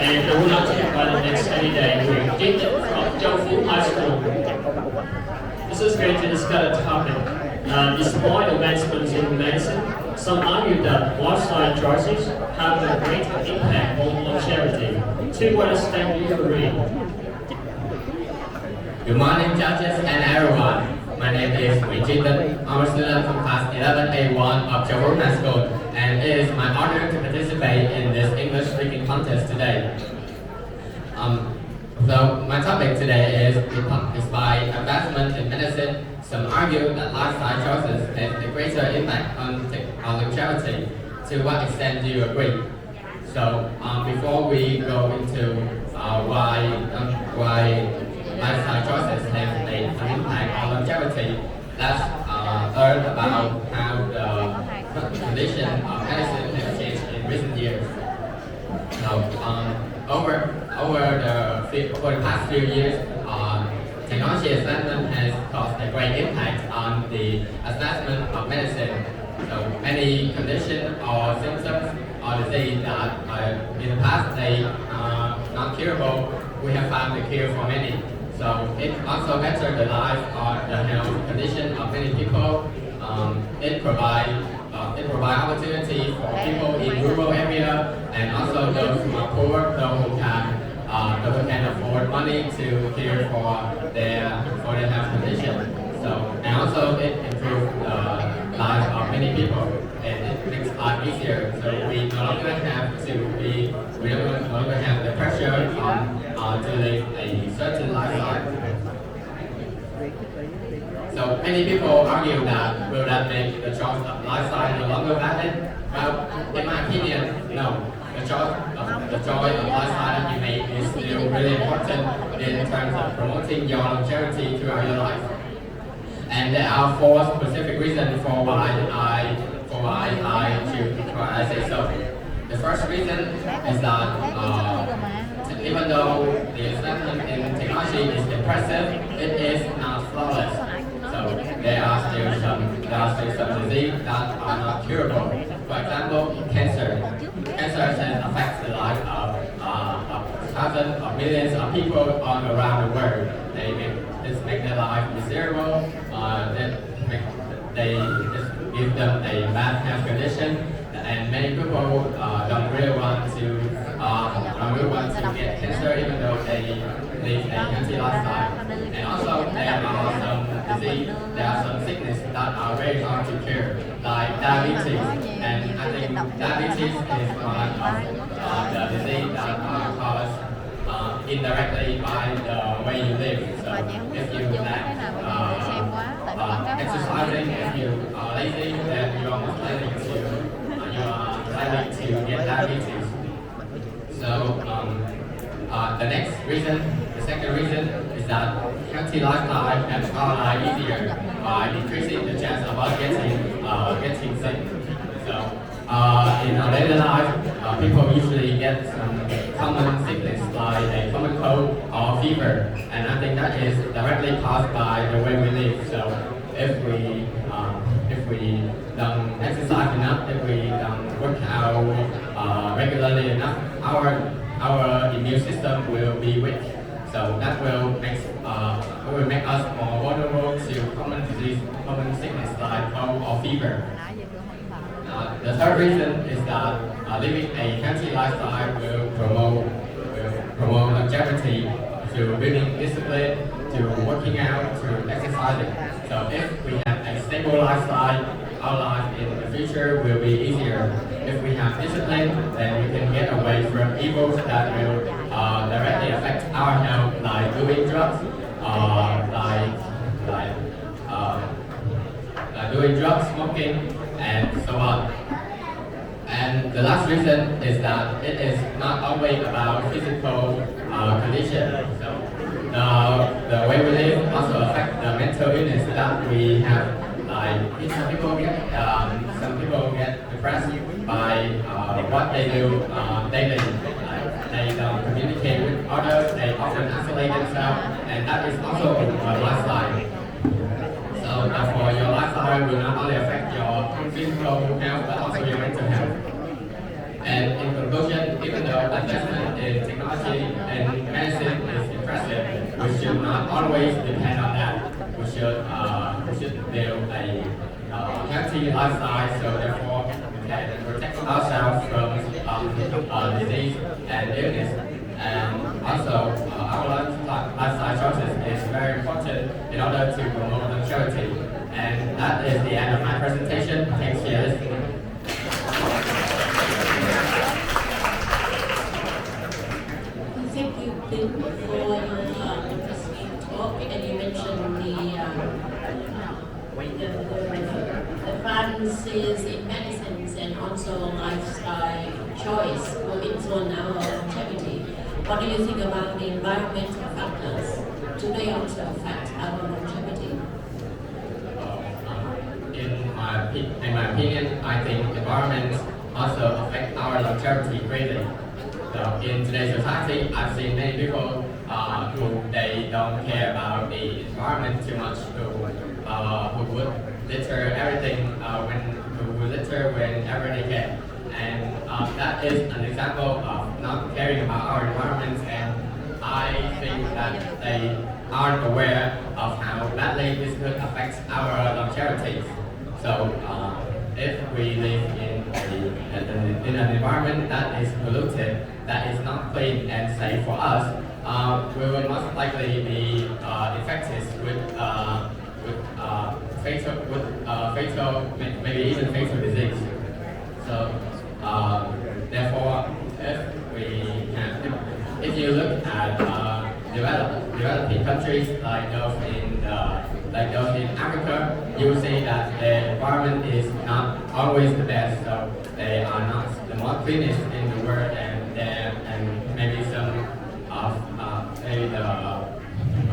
and I would like to invite the next candidate, Nguyễn from Châu High School. This is going to discuss a topic. Despite advancements in medicine, some argue that lifestyle choices have a greater impact on longevity. To what extent do you agree? Good morning, judges and everyone. My name is Nguyễn. I'm a student from class 11A1 of Châu High School, and it is my honor to participate in this English speaking contest today. So my topic today is by advancement in medicine, some argue that lifestyle choices have a greater impact on longevity. To what extent do you agree? So before we go into why lifestyle choices have an impact on longevity, let's learn about how the condition of medicine has changed in recent years. So over the past few years, technology advancement has caused a great impact on the advancement of medicine. So many conditions or symptoms or disease that in the past they are not curable, we have found a cure for many. So it also betters the life or the health condition of many people. It provides opportunity for people in rural area and also those who are poor, those who can afford money to care for their health condition. So and also it improves the life of many people and it makes life easier. So we no longer have the pressure on to live a certain lifestyle. So many people argue that will that make the choice of lifestyle no longer valid? Well, in my opinion, no. The choice of lifestyle that you make is still really important in terms of promoting your longevity throughout your life. And there are 4 specific reasons for why I say so. The first reason is that even though the advancement in technology is impressive, it is not flawless. So there are still some diseases that are not curable. For example, cancer. Cancer affects the life of thousands or millions of people all around the world. This makes their life miserable. They just give them a bad health condition, and many people don't really want to get cancer even though they live a healthy lifestyle. And also there are some sicknesses that are very hard to cure, like diabetes. And I think diabetes is one of the diseases that are caused indirectly by the way you live. So if you lack exercising, if you are lazy, then you are most likely to get diabetes. So the second reason is that healthy lifestyle makes our life easier by decreasing the chance of us getting sick. So in our daily life, people usually get some common sickness like a common cold or fever, and I think that is directly caused by the way we live. So if we don't exercise enough, if we don't work out regularly enough, our immune system will be weak. So that will make us more vulnerable to common sickness like cold or fever. The third reason is that living a healthy lifestyle will promote longevity through building discipline, to working out, to exercising. So if we have a stable lifestyle, our life in the future will be easier. If we have discipline, then we can get away from evils that will directly affect our health, like doing drugs, smoking, and so on. And the last reason is that it is not always about physical condition. So the way we live also affects the mental illness that we have. Like some people get depressed by what they do daily. Like they don't communicate with others. They often isolate themselves, and that is also a lifestyle. So therefore, your lifestyle will not only affect your physical health but also your mental health. And in conclusion, even though investment in technology and medicine is impressive, we should not always depend on that. We should build a healthy lifestyle, so therefore we can protect ourselves from disease and illness. And also, our lifestyle choices is very important in order to promote longevity. And that is the end of my presentation. Thanks for listening. Thank you, Tim, for your interesting talk. And you mentioned the advances in medicines and also lifestyle choice will influence our longevity. What do you think about the environmental factors? Do they also affect our longevity? In my opinion, I think environment also affect our longevity greatly. So in today's society, I've seen many people who they don't care about the environment too much, who would litter everything who would litter whenever they can. And that is an example of not caring about our environment, and I think that they aren't aware of how badly this could affect our longevity. So if we live in an environment that is polluted, that is not clean and safe for us, we will most likely be infected with fatal, maybe even fatal disease. So therefore, if you look at developing countries like those in Africa, you will see that the environment is not always the best. So they are not the most cleanest in the world, and maybe some of maybe the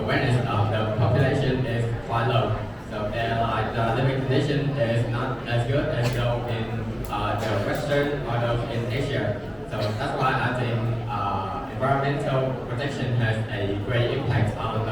awareness of the population is quite low. So the living condition is not as good as those in the Western or those in Asia. So that's why I think environmental protection has a great impact on